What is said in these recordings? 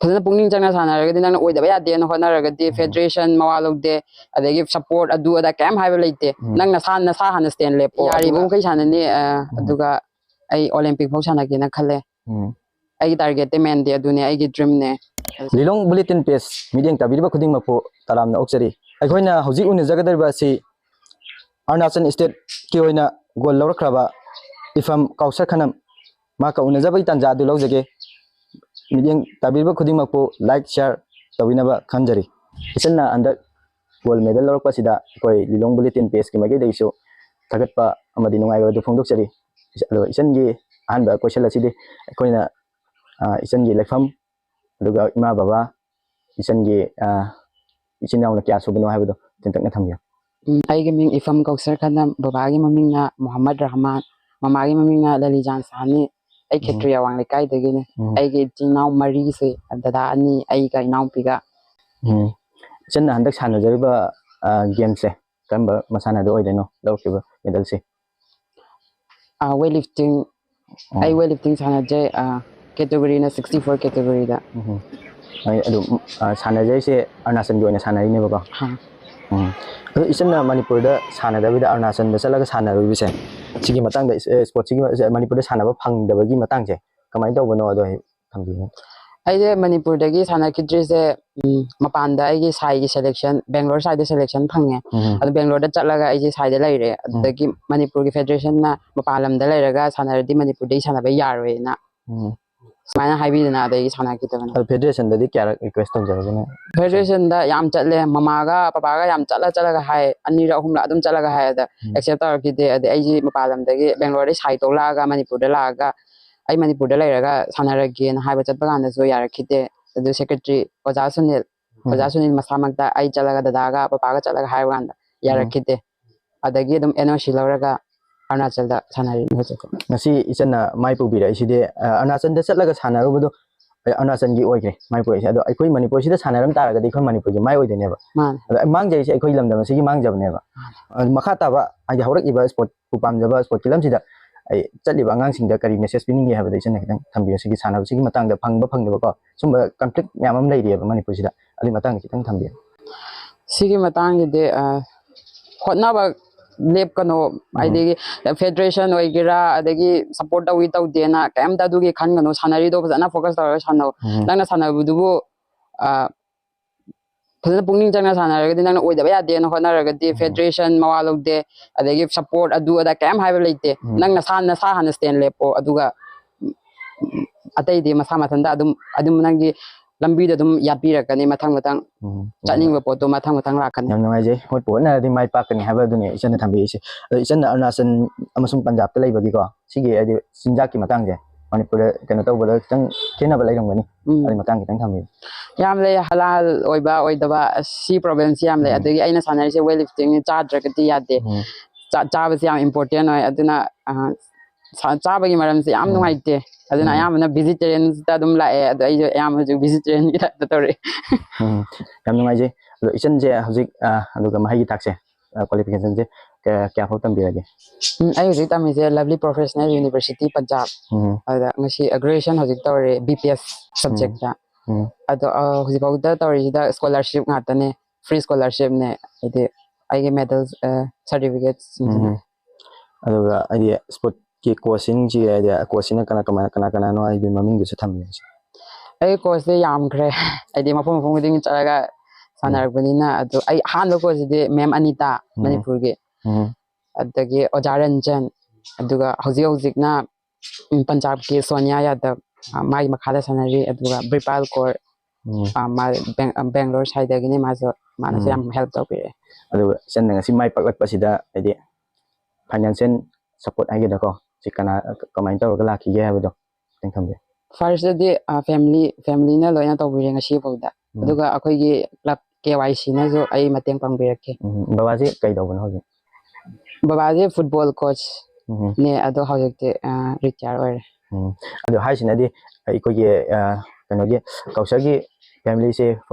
ꯐꯖꯅ ꯄꯨꯛꯅꯤꯡ ꯆꯪꯅ ꯁꯥꯟꯅꯔꯒꯗꯤ ꯅꯪꯅ ꯑꯣꯏꯗꯕ ꯌꯥꯗꯦꯅ ꯍꯣꯠꯅꯔꯒꯗꯤ ꯐꯦꯗꯔꯦꯁꯟ ꯃꯋꯥ ꯂꯧꯗꯦ ꯑꯗꯒꯤ ꯁꯄꯣꯔꯠ ꯑꯗꯨ ꯑꯗꯥ ꯀꯌꯥꯝ ꯍꯥꯏꯕ ꯂꯩꯇꯦ ꯅꯪ ꯅꯁꯥ ꯍꯥꯟꯅ ꯁ꯭ꯇꯦꯟ ꯂꯦꯞꯄꯣ ꯌꯥꯔꯤꯕ ꯃꯈꯩ ꯁꯥꯟꯅꯅꯤ ꯑꯗꯨꯒ ꯑꯩ ꯑꯣꯂꯦꯝꯄꯤꯛ ꯐꯥꯎ ꯁꯥꯟꯅꯒꯦꯅ ꯈꯜꯂꯦ ꯑꯩꯒꯤ ꯇꯥꯔꯒꯦꯠꯇꯤ ꯃꯦꯟꯗꯤ ꯑꯗꯨꯅꯦ ꯑꯩꯒꯤ ꯗ꯭ꯔꯤꯝꯅꯦ ꯂꯤꯂꯣꯡ ꯕꯨꯂꯦꯇꯤꯟ ꯄꯦꯖ ꯃꯤꯠꯌꯦꯡ ꯇꯥꯕꯤꯔꯤꯕ ꯈꯨꯗꯤꯡꯃꯛꯄꯨ ꯇꯔꯥꯝꯅ ꯑꯣꯛꯆꯔꯤ ꯑꯩꯈꯣꯏꯅ ꯍꯧꯖꯤꯛ ꯎꯅꯖꯒꯗꯧꯔꯤꯕ ꯑꯁꯤ ꯑꯔꯨꯅꯥꯆꯜ ꯁ꯭ꯇꯦꯠꯀꯤ ꯑꯣꯏꯅ ꯒꯣꯜ ꯂꯧꯔꯛꯈ꯭ꯔꯕ ꯏꯐꯝ ꯀꯥꯎꯁꯔ ꯈꯅꯝ ꯃꯥꯀ ꯎꯅꯖꯕꯒꯤ ꯇꯥꯟꯖꯥ ꯑꯗꯨ ꯂꯧꯖꯒꯦ ꯃꯤꯠꯌꯦꯡ ꯇꯥꯕꯤꯔꯤꯕ ꯈꯨꯗꯤꯡꯃꯛꯄꯨ ꯂꯥꯏꯛ ꯁꯤꯌꯔ ꯇꯧꯕꯤꯅꯕ ꯈꯟꯖꯔꯤ ꯏꯆꯟꯅ ꯍꯟꯗꯛ ꯒꯣꯜ ꯃꯦꯗꯜ ꯂꯧꯔꯛꯄꯁꯤꯗ ꯑꯩꯈꯣꯏ ꯂꯤꯂꯣꯡ ꯕꯨꯂꯦꯇꯤꯟ ꯄꯦꯖꯀꯤ ꯃꯥꯏꯀꯩꯗꯒꯤꯁꯨ ꯊꯥꯒꯠꯄ ꯑꯃꯗꯤ ꯅꯨꯡꯉꯥꯏꯕ ꯑꯗꯨ ꯐꯣꯡꯗꯣꯛꯆꯔꯤ ꯑꯗꯣ ꯏꯆꯟꯒꯤ ꯑꯍꯥꯟꯕ ꯀꯣꯏꯁꯟ ꯑꯁꯤꯗꯤ ꯑꯩꯈꯣꯏꯅ ꯏꯆꯟꯒꯤ ꯂꯩꯐꯝ ꯑꯗꯨꯒ ꯏꯃꯥ ꯕꯕꯥ ꯏꯆꯟꯒꯤ ꯏꯆꯤꯟ ꯏꯅꯥꯎꯅ ꯀꯌꯥ ꯁꯨꯕꯅꯣ ꯍꯥꯏꯕꯗꯣ ꯇꯦꯟꯇꯛꯅ ꯊꯝꯕꯤꯌꯨ ꯑꯩꯒꯤ ꯃꯤꯡ ꯏꯐꯝ ꯀꯧꯁꯔ ꯈꯅꯝ ꯕꯕꯥꯒꯤ ꯃꯃꯤꯡꯅ ꯃꯣꯍꯝꯃꯗ ꯔꯍꯃꯥꯟ ꯃꯃꯥꯒꯤ ꯃꯃꯤꯡꯅ ꯂꯂꯤꯖꯥꯟ ꯁꯥꯍꯅꯤ ꯑꯩ ꯈꯦꯇ꯭ꯔꯤ ꯑꯋꯥꯡ ꯂꯩꯀꯥꯏꯗꯒꯤꯅꯤ ꯑꯩꯒꯤ ꯏꯆꯤꯟ ꯏꯅꯥꯎ ꯃꯔꯤꯁꯦ ꯗꯗꯥ ꯑꯅꯤ ꯑꯩꯒ ꯏꯅꯥꯎꯄꯤꯒ ꯏꯆꯟꯅ ꯍꯟꯗꯛ ꯁꯥꯟꯅꯖꯔꯤꯕ ꯒꯦꯝꯁꯦ ꯀꯔꯝꯕ ꯃꯁꯥꯟꯅꯗ ꯑꯣꯏꯗꯣꯏꯅꯣ ꯂꯧꯔꯛꯈꯤꯕ ꯃꯦꯗꯜꯁꯦ ꯋꯦꯠꯂꯤꯐꯇꯤꯡ ꯑꯩ ꯋꯦꯠꯂꯤꯐꯇꯤꯡ ꯁꯥꯟꯅꯖꯩ ꯀꯦꯇꯦꯒꯣꯔꯤꯅ 64 ꯀꯦꯇꯦꯒꯣꯔꯤꯗ ꯑꯗꯨ ꯁꯥꯟꯅꯖꯔꯤꯁꯦ ꯑꯔꯨꯅꯥꯆꯜꯒꯤ ꯑꯣꯏꯅ ꯁꯥꯟꯅꯔꯤꯅꯦꯕꯀꯣ ꯑꯗꯣ ꯏꯆꯟꯅ ꯃꯅꯤꯄꯨꯔꯗ ꯁꯥꯟꯅꯗꯕꯤꯗ ꯑꯔꯨꯅꯥꯆꯜꯗ ꯆꯠꯂꯒ ꯁꯥꯟꯅꯔꯨꯕꯁꯦ ꯁꯤꯒꯤ ꯃꯇꯥꯡꯗ ꯁ꯭ꯄꯣꯔꯠꯁꯤꯒꯤ ꯃꯅꯤꯄꯨꯔꯗ ꯁꯥꯟꯅꯕ ꯐꯪꯗꯕꯒꯤ ꯃꯇꯥꯡꯁꯦ ꯀꯃꯥꯏꯅ ꯇꯧꯕꯅꯣ ꯑꯗꯣ ꯑꯩ ꯊꯝꯕꯤꯌꯨ ꯑꯩꯁꯦ ꯃꯅꯤꯄꯨꯔꯗꯒꯤ ꯁꯥꯟꯅꯈꯤꯗ꯭ꯔꯤꯁꯦ ꯃꯄꯥꯟꯗ ꯑꯩꯒꯤ ꯁꯥꯏꯒꯤ ꯁꯦꯂꯦꯛꯁꯟ ꯕꯦꯡꯒ꯭ꯂꯣꯔ ꯁꯥꯏꯗ ꯁꯦꯂꯦꯛꯁꯟ ꯐꯪꯉꯦ ꯑꯗꯨ ꯕꯦꯡꯒ꯭ꯂꯣꯔꯗ ꯆꯠꯂꯒ ꯑꯩꯁꯦ ꯁꯥꯏꯗ ꯂꯩꯔꯦ ꯑꯗꯨꯗꯒꯤ ꯃꯅꯤꯄꯨꯔꯒꯤ ꯐꯦꯗꯔꯦꯁꯟꯅ ꯃꯄꯥꯟ ꯂꯝꯗ ꯂꯩꯔꯒ ꯁꯥꯟꯅꯔꯗꯤ ꯃꯅꯤꯄꯨꯔꯗꯒꯤ ꯁꯥꯟꯅꯕ ꯌꯥꯔꯣꯏꯅ ꯁꯨꯃꯥꯏꯅ ꯍꯥꯏꯕꯤꯗꯅ ꯑꯗꯒꯤ ꯁꯥꯟꯅꯈꯤꯗꯕꯅꯤ ꯐꯦꯗꯔꯦꯁꯟꯗꯗꯤ ꯀꯌꯥꯔꯛ ꯔꯤꯀ꯭ꯋꯦꯁ ꯇꯧꯖꯔꯒꯅ ꯐꯦꯗꯔꯦꯁꯟꯗ ꯌꯥꯝ ꯆꯠꯂꯦ ꯃꯃꯥꯒ ꯄꯄꯥꯒ ꯌꯥꯝ ꯆꯠꯂꯒ ꯍꯥꯏ ꯑꯅꯤꯔꯛ ꯑꯍꯨꯝꯂꯛ ꯑꯗꯨꯝ ꯆꯠꯂꯒ ꯍꯥꯏ ꯑꯗ ꯑꯦꯛꯁꯦꯞ ꯇꯧꯔꯛꯈꯤꯗꯦ ꯑꯗꯩ ꯑꯩꯁꯤ ꯃꯄꯥꯟ ꯂꯝꯗꯒꯤ ꯕꯦꯡꯒ꯭ꯂꯣꯔꯗꯒꯤ ꯁꯥꯏ ꯇꯧ ꯂꯥꯛꯑꯒ ꯃꯅꯤꯄꯨꯔꯗ ꯂꯥꯛꯑꯒ ꯑꯩ ꯃꯅꯤꯄꯨꯔꯗ ꯂꯩꯔꯒ ꯁꯥꯟꯅꯔꯒꯦꯅ ꯍꯥꯏꯕ ꯆꯠꯄ ꯀꯥꯟꯗꯁꯨ ꯌꯥꯔꯛꯈꯤꯗꯦ ꯑꯗꯨ ꯁꯦꯀ꯭ꯔꯦꯇꯔꯤ ꯑꯣꯖꯥ ꯁꯨꯅꯤꯜ ꯃꯁꯥꯃꯛꯇ ꯑꯩ ꯆꯠꯂꯒ ꯗꯗꯥꯒ ꯄꯄꯥꯒ ꯆꯠꯂꯒ ꯍꯥꯏꯕ ꯀꯥꯟꯗ ꯌꯥꯔꯛꯈꯤꯗꯦ ꯑꯗꯒꯤ ꯑꯗꯨꯝ NOC ꯂꯧꯔꯒ ꯑꯔꯨꯅꯥꯆꯜꯗ ꯁꯥꯟꯅꯔꯤꯅꯤ ꯍꯧꯖꯤꯛ ꯉꯁꯤ ꯏꯆꯟꯅ ꯃꯥꯏ ꯄꯨꯕꯤꯔꯛꯏꯁꯤꯗꯤ ꯑꯔꯨꯅꯥꯆꯜꯗ ꯆꯠꯂꯒ ꯁꯥꯟꯅꯔꯨꯕꯗꯣ ꯑꯔꯨꯅꯥꯆꯜꯒꯤ ꯑꯣꯏꯈ꯭ꯔꯦ ꯃꯥꯏ ꯄꯨꯔꯛꯏꯁꯦ ꯑꯗꯣ ꯑꯩꯈꯣꯏ ꯃꯅꯤꯄꯨꯔꯁꯤꯗ ꯁꯥꯟꯅꯔꯝ ꯇꯥꯔꯒꯗꯤ ꯑꯩꯈꯣꯏ ꯃꯅꯤꯄꯨꯔꯒꯤ ꯃꯥꯏ ꯑꯣꯏꯗꯣꯏꯅꯦꯕ ꯑꯗꯣ ꯃꯥꯡꯖꯩꯁꯦ ꯑꯩꯈꯣꯏ ꯂꯝꯗꯝ ꯑꯁꯤꯒꯤ ꯃꯥꯡꯖꯕꯅꯦꯕ ꯃꯈꯥ ꯇꯥꯕ ꯍꯥꯏꯗꯤ ꯍꯧꯔꯛꯏꯕ ꯁ꯭ꯄꯣꯔꯠꯄꯨ ꯄꯥꯝꯖꯕ ꯁ꯭ꯄꯣꯔꯠꯀꯤ ꯂꯝꯁꯤꯗ ꯑꯩ ꯆꯠꯂꯤꯕ ꯑꯉꯥꯡꯁꯤꯡꯗ ꯀꯔꯤ ꯃꯦꯁꯦꯖ ꯄꯤꯅꯤꯡꯒꯦ ꯍꯥꯏꯕꯗ ꯏꯆꯟꯅ ꯈꯤꯇꯪ ꯊꯝꯕꯤꯌꯨ ꯁꯤꯒꯤ ꯁꯥꯟꯅꯕꯁꯤꯒꯤ ꯃꯇꯥꯡꯗ ꯐꯪꯕ ꯐꯪꯗꯕꯀꯣ ꯁꯨꯝꯕ ꯀꯟꯐ꯭ꯂꯤꯛ ꯃꯌꯥꯝ ꯑꯃ ꯂꯩꯔꯤꯑꯕ ꯃꯅꯤꯄꯨꯔꯁꯤꯗ ꯑꯗꯨꯒꯤ ꯃꯇꯥꯡꯗ ꯈꯤꯇꯪ ꯊꯝꯕꯤꯌꯨ ꯁꯤꯒꯤ ꯃꯇꯥꯡꯁꯤꯗꯤ ꯍꯣꯠꯅꯕ ꯂꯦꯞꯀꯅꯣ ꯍꯥꯏꯗꯤ ꯐꯦꯗꯔꯦꯁꯟ ꯑꯣꯏꯒꯦꯔꯥ ꯑꯗꯒꯤ ꯁꯞꯄꯣꯔꯠ ꯇꯧꯋꯤ ꯇꯧꯗꯦꯅ ꯀꯩꯝꯇ ꯑꯗꯨꯒꯤ ꯈꯟꯒꯅꯣ ꯁꯥꯟꯅꯔꯤꯗꯣ ꯐꯖꯅ ꯐꯣꯀꯁ ꯇꯧꯔꯒ ꯁꯥꯟꯅꯧ ꯅꯪꯅ ꯁꯥꯟꯅꯕꯗꯨꯕꯨ ꯐꯖꯅ ꯄꯨꯛꯅꯤꯡ ꯆꯪꯅ ꯁꯥꯟꯅꯔꯒꯗꯤ ꯅꯪꯅ ꯑꯣꯏꯗꯕ ꯌꯥꯗꯦꯅ ꯍꯣꯠꯅꯔꯒꯗꯤ ꯐꯦꯗꯔꯦꯁꯟ ꯃꯋꯥ ꯂꯧꯗꯦ ꯑꯗꯒꯤ ꯁꯞꯄꯣꯔꯠ ꯑꯗꯨ ꯑꯗꯥ ꯀꯌꯥꯝ ꯍꯥꯏꯕ ꯂꯩꯇꯦ ꯅꯪ ꯅꯁꯥ ꯍꯥꯟꯅ ꯁ꯭ꯇꯦꯟ ꯂꯦꯞꯄꯣ ꯑꯗꯨꯒ ꯑꯇꯩꯗꯤ ꯃꯁꯥ ꯃꯊꯟꯇ ꯑꯗꯨꯝ ꯅꯪꯒꯤ ꯂꯝꯕꯤꯗ ꯑꯗꯨꯝ ꯌꯥꯠꯄꯤꯔꯛꯀꯅꯤ ꯃꯊꯪ ꯆꯠꯅꯤꯡꯕ ꯄꯣꯠꯇꯣ ꯃꯊꯪ ꯂꯥꯛꯀꯅꯤ ꯌꯥꯝ ꯅꯨꯡꯉꯥꯏꯖꯩ ꯍꯣꯠꯄꯨ ꯍꯣꯠꯅꯔꯗꯤ ꯃꯥꯏ ꯄꯥꯛꯀꯅꯤ ꯍꯥꯏꯕꯗꯨꯅꯦ ꯏꯆꯟꯅ ꯊꯝꯕꯤꯔꯤꯁꯦ ꯑꯗꯣ ꯏꯆꯟꯅ ꯑꯔꯨꯅꯥꯆꯜ ꯑꯃꯁꯨꯡ ꯄꯟꯖꯥꯕꯇ ꯂꯩꯕꯒꯤꯀꯣ ꯁꯤꯒꯤ ꯍꯥꯏꯗꯤ ꯆꯤꯟꯖꯥꯛꯀꯤ ꯃꯇꯥꯡꯁꯦ ꯃꯅꯤꯄꯨꯔꯗ ꯀꯩꯅꯣ ꯇꯧꯕꯗ ꯈꯤꯇꯪ ꯈꯦꯠꯅꯕ ꯂꯩꯔꯝꯒꯅꯤ ꯑꯗꯨꯒꯤ ꯃꯇꯥꯡ ꯈꯤꯇꯪ ꯊꯝꯕꯤꯌꯨ ꯌꯥꯝ ꯂꯩ ꯍꯂꯥꯜ ꯑꯣꯏꯕ ꯑꯣꯏꯗꯕ ꯁꯤ ꯄ꯭ꯔꯣꯕ꯭ꯂꯦꯝꯁꯤ ꯌꯥꯝ ꯂꯩ ꯑꯗꯒꯤ ꯑꯩꯅ ꯁꯥꯟꯅꯔꯤꯁꯦ ꯋꯦꯠ ꯂꯤꯐꯇꯤꯡꯅꯤ ꯆꯥꯗ꯭ꯔꯒꯗꯤ ꯌꯥꯗꯦ ꯆꯥꯕꯁꯤ ꯌꯥꯝ ꯏꯝꯄꯣꯔꯇꯦꯟ ꯑꯣꯏ ꯑꯗꯨꯅ ꯆꯥꯕꯒꯤ ꯃꯔꯝꯁꯦ ꯌꯥꯝ ꯅꯨꯡꯉꯥꯏꯇꯦ ꯑꯗꯨꯅ ꯑꯌꯥꯝꯕꯅ ꯚꯦꯖꯤꯇꯦꯔꯤꯌꯟꯁꯇ ꯑꯗꯨꯝ ꯂꯥꯛꯑꯦ ꯑꯗꯣ ꯑꯩꯁꯨ ꯑꯌꯥꯝꯕ ꯍꯧꯖꯤꯛ ꯚꯦꯖꯤꯇꯦꯔꯤꯌꯟꯒꯤ ꯇꯥꯏꯞꯇ ꯇꯧꯔꯛꯑꯦ ꯌꯥꯝ ꯅꯨꯡꯉꯥꯏꯖꯩ ꯑꯗꯣ ꯏꯆꯟꯁꯦ ꯍꯧꯖꯤꯛ ꯑꯗꯨꯒ ꯃꯍꯩꯒꯤ ꯊꯥꯛꯁꯦ ꯀ꯭ꯋꯥꯂꯤꯐꯤꯀꯦꯁꯟꯁꯦ ꯀꯌꯥꯐꯥꯎ ꯇꯝꯕꯤꯔꯒꯦ ꯑꯩ ꯍꯧꯖꯤꯛ ꯇꯝꯃꯤꯁꯦ ꯂꯚꯂꯤ ꯄ꯭ꯔꯣꯐꯦꯁꯅꯦꯜ ꯌꯨꯅꯤꯚꯔꯁꯤꯇꯤ ꯄꯟꯖꯥꯕ ꯑꯗꯨꯗ ꯉꯁꯤ ꯒ꯭ꯔꯦꯖꯨꯑꯦꯁꯟ ꯍꯧꯖꯤꯛ ꯇꯧꯔꯦ BPS ꯁꯕꯖꯦꯛꯇ ꯑꯗꯣ ꯍꯧꯖꯤꯛꯐꯥꯎꯗ ꯇꯧꯔꯤꯁꯤꯗ ꯁ꯭ꯀꯣꯂꯔꯁꯤꯞ ꯉꯥꯛꯇꯅꯦ ꯐ꯭ꯔꯤ ꯁ꯭ꯀꯣꯂꯔꯁꯤꯞꯅꯦ ꯍꯥꯏꯗꯤ ꯑꯩꯒꯤ ꯃꯦꯗꯜ ꯁꯥꯔꯇꯤꯐꯤꯀꯦꯠꯁꯤꯡꯁꯤꯅ ꯑꯗꯨꯒ ꯍꯥꯏꯗꯤ ꯁ꯭ꯄꯣꯔꯠꯀꯤ ꯀꯣꯆꯁꯤꯡꯁꯤ ꯍꯥꯏꯗꯤ ꯀꯣꯆꯁꯤꯅ ꯀꯅꯥꯅꯣ ꯍꯥꯏꯗꯤ ꯃꯃꯤꯡꯗꯨꯁꯨ ꯊꯝꯕꯤꯌꯨ ꯑꯩ ꯀꯣꯆꯁꯦ ꯌꯥꯝꯈ꯭ꯔꯦ ꯍꯥꯏꯗꯤ ꯃꯐꯝ ꯈꯨꯗꯤꯡꯒꯤ ꯆꯠꯂꯒ ꯁꯥꯟꯅꯔꯛꯄꯅꯤꯅ ꯑꯗꯣ ꯑꯩ ꯑꯍꯥꯟꯕ ꯀꯣꯆꯁꯤꯗꯤ ꯃꯦꯝ ꯑꯅꯤꯇꯥ ꯃꯅꯤꯄꯨꯔꯒꯤ ꯑꯗꯒꯤ ꯑꯣꯖꯥ ꯔꯟꯖꯟ ꯑꯗꯨꯒ ꯍꯧꯖꯤꯛꯅ ꯄꯟꯖꯥꯕꯀꯤ ꯁꯣꯅꯤꯌꯥ ꯌꯥꯗꯕ ꯃꯥꯒꯤ ꯃꯈꯥꯗ ꯁꯥꯟꯅꯔꯤ ꯑꯗꯨꯒ ꯕ꯭ꯔꯤꯄꯥꯜ ꯀौर ꯕꯦꯡꯒ꯭ꯂꯣꯔ ꯁꯥꯏꯗꯒꯤꯅꯤ ꯃꯥꯅꯁꯨ ꯌꯥꯝ ꯍꯦꯜꯞ ꯇꯧꯕꯤꯔꯛꯑꯦ ꯑꯗꯨꯒ ꯏꯆꯟꯅ ꯉꯁꯤ ꯃꯥꯏ ꯄꯥꯛꯂꯛꯄꯁꯤꯗ ꯍꯥꯏꯗꯤ ꯐꯥꯏꯅꯥꯟꯁꯤꯌꯦꯜ ꯁꯞꯄꯣꯔꯠ ꯍꯥꯏꯒꯗ꯭ꯔꯥꯀꯣ ꯁꯤ ꯀꯃꯥꯏꯅ ꯇꯧꯔꯒ ꯂꯥꯛꯈꯤꯒꯦ ꯍꯥꯏꯕꯗꯣ ꯈꯤꯇꯪ ꯊꯝꯕꯤꯌꯨ ꯐꯥꯔꯁꯇꯗꯤ ꯐꯦꯃꯤꯂꯤꯅ ꯂꯣꯏꯅ ꯇꯧꯕꯤꯔꯦ ꯉꯁꯤꯐꯥꯎꯗ ꯑꯗꯨꯒ ꯑꯩꯈꯣꯏꯒꯤ ꯀ꯭ꯂꯕ KYCꯅꯁꯨ ꯑꯩ ꯃꯇꯦꯡ ꯄꯥꯡꯕꯤꯔꯛꯈꯤ ꯕꯕꯥꯁꯤ ꯀꯩ ꯇꯧꯕꯅꯣ ꯍꯧꯖꯤꯛ ꯕꯕꯥꯁꯤ ꯐꯨꯠꯕꯣꯜ ꯀꯣꯆꯅꯦ ꯑꯗꯣ ꯍꯧꯖꯤꯛꯇꯤ ꯔꯤꯇꯥꯌꯔ ꯑꯣꯏꯔꯦ ꯑꯗꯣ ꯍꯥꯏꯁꯤꯅꯗꯤ ꯑꯩꯈꯣꯏꯒꯤ ꯀꯩꯅꯣꯒꯤ ꯀꯧꯁꯔꯒꯤ ꯐꯦꯃꯤꯂꯤꯁꯦ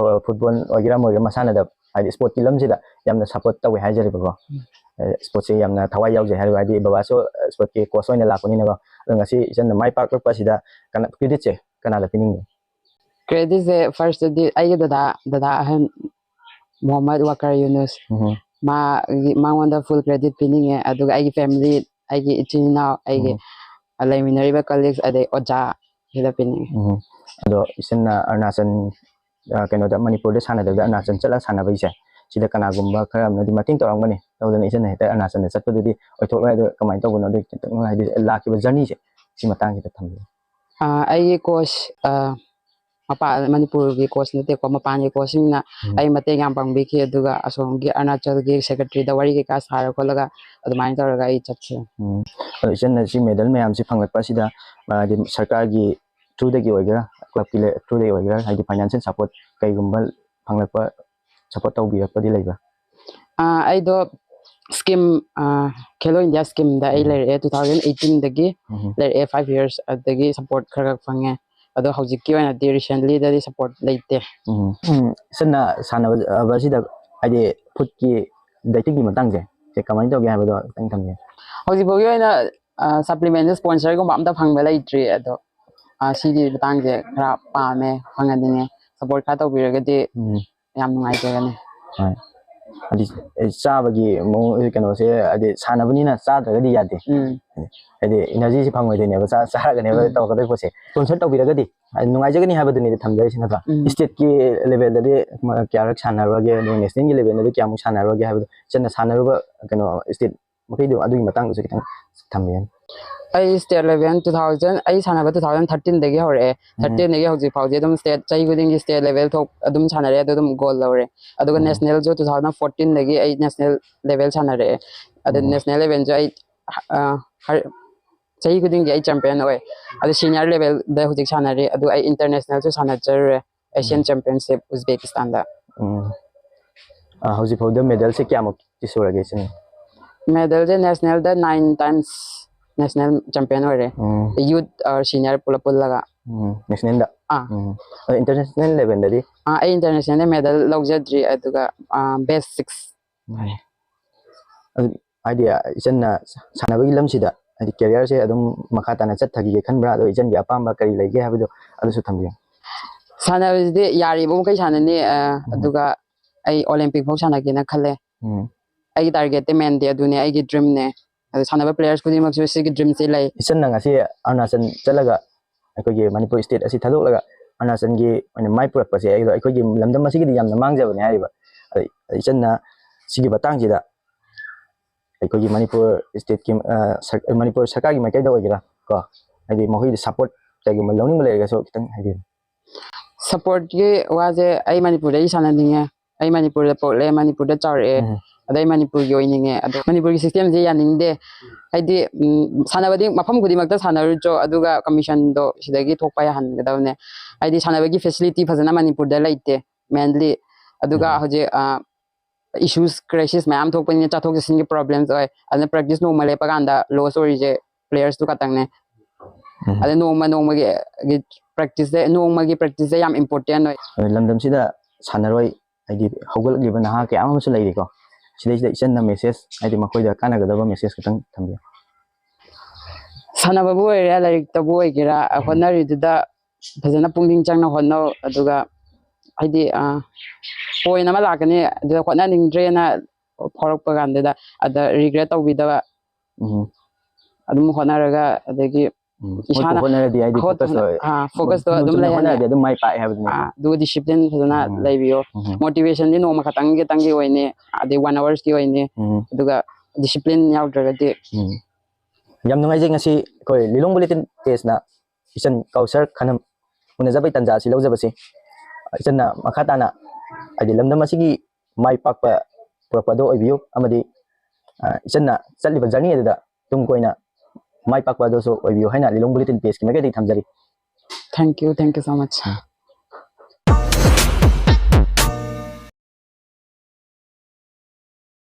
ꯐꯨꯠꯕꯣꯜ ꯑꯣꯏꯒꯦꯔꯥ ꯑꯣꯏꯒꯦꯔꯥ ꯃꯁꯥꯟꯅꯗ ꯍꯥꯏꯗꯤ ꯁ꯭ꯄꯣꯔꯠꯀꯤ ꯂꯝꯁꯤꯗ ꯌꯥꯝꯅ ꯁꯞꯄꯣꯔꯠ ꯇꯧꯋꯦ ꯍꯥꯏꯖꯔꯤꯕꯀꯣ ꯁ꯭ꯄꯣꯔꯠꯁꯦ ꯌꯥꯝꯅ ꯊꯋꯥꯏ ꯌꯥꯎꯖꯩ ꯍꯥꯏꯕ ꯍꯥꯏꯗꯤ ꯕꯕꯥꯁꯨ ꯁ꯭ꯄꯣꯔꯠꯀꯤ ꯀꯣꯆ ꯑꯣꯏꯅ ꯂꯥꯛꯄꯅꯤꯅꯀꯣ ꯑꯗꯣ ꯉꯁꯤ ꯏꯆꯟꯅ ꯃꯥꯏ ꯄꯥꯛꯂꯛꯄꯁꯤꯗ ꯀ꯭ꯔꯦꯗꯤꯠꯁꯦ ꯀꯅꯥꯗ ꯄꯤꯅꯤꯡꯉꯤ credit se first di ai dada ahan Muhammad Wakar Yunus wanda full credit pinning aduga ai family ai ichina ai alaiminariba colleagues ade oja hila pinning ado isenna Arunachal kano da Manipur de sana da Arunachal chala sana bai se sida kana gumba khara amna di mating torang bani tawdana isenna heta Arunachal ne satpa di oithok lai do kamai tawbono de kitang hai di laki ba journey se si matang kita thambi ai coach mapa Manipur gi coach nate ko mapa ni coach na ai mate ngam pangbi ki aduga asong gi Arunachal gi secretary da wari ka sar ko laga adumai tawraga ai chatche isenna si medal mayam si phanglatpa sida di sarkar gi through da gi oigara club ki le through da oigara hai di financial support kai gumba phanglatpa support tawbi rakpa di leiba ai do scheme Khelo India scheme da ai lere 2018 dagi lere 5 years adagi support khara phange ado hojik ki wana di recently da support leite sanna sana basida ade foot ki daiti gi matang je kamai to ge ha bado tang tham je hojik bogi wana supplement sponsor ko amta phangba leitri ado sidi batang je khara pa me phangani support kha to biragadi yam nungai jagani adi sabagi mo kano se adi sana bani na sa daga di yade adi energy si phangoi de ne ba sa ga ne ba to ga de ko se sponsor to biragadi nungai jagani ha badani de thamjai sina ba state ki level da de kya rak sana ro ge national ki level da de kya mu sana ro ge ha chana sana ro ba kano state makai do adu matang so kitang thamyen ai state level 2000 ai sana ba 2013 dagi hore 13 dagi hojik phauji dum state chai guding gi state level thok adum sana re adum goal lore aduga national jo 2014 dagi ai national level sana re adu national level jo ai chai guding gi ai champion oi adu senior level da hojik sana re adu ai international jo sana jar Asian championship Uzbekistan da hojik phau da medal se kya mo ti sura ge sin medal de national da 9 times national champion ore youth or senior pula laga national da international level da di ai international medal logjadri aduga best 6 idea isanna sanabagi lamsida adi career se adum makata na chat thagi khanbra ado ijan gi apamba kari lege habido adu su thambi sanabide yari bo kai sanani aduga ai olympic bok sanagi na khale ai target men de adune ai gi dream ne adu sanaba players kudi mak su gi dream se lai isanna ngasi Arunachal chalaga aikogi Manipur state asi thadok laga Arunachal gi mai purak pase ai aikogi lamdam asi gi yamna mangjaba ne hariba isanna sigi batang jida aikogi Manipur state ki Manipur sarkar gi makai da ogira ko ai mohoi support tagi ma lawning male ga so kitang hadi support gi waje ai Manipur dai sananinge ai Manipur da pole Manipur da chawre adai Manipur gi oininge ado Manipur gi system je yaningde haidi sanabadi mafam gudi makta sanaru jo aduga commission do sidagi thokpa ya han gadawne haidi sanabagi facility phajana Manipur da laite mainly aduga hoje issues crisis mayam thokpani chathok jasin gi problems oi adna practice no male paganda loss ori je players tu katangne ada no gi practice de no gi practice yam important oi lamdam sida sanaroi haidi hogol gi bana ha ke amam su leiri ko sidai sidai isanna message haidi makoi da kana gadaba message kitang thambi sana babu area like tabu gira honari da phajana pungding changna honno aduga haidi point ama lakani da khona ningdre na phorok paganda da ada regret tawbida adum honaraga adagi isana honara di id focus to adum lay honara di adum mai pa have do discipline phajana laibio motivation di no makatang ge tangi oine ade 1 hours ki oine aduga discipline yaudra de yam nungai je ngasi koi Lilong Bulletin page na isan Quasar Khanam una jabai tanja si lojabasi isan na makata na adi lamdam asigi mai pakpa propado obiyo amadi isan na chaliba journey da tum koina mai pakpa do so obiyo haina Lilong Bulletin page ki magadi thamjari thank you so much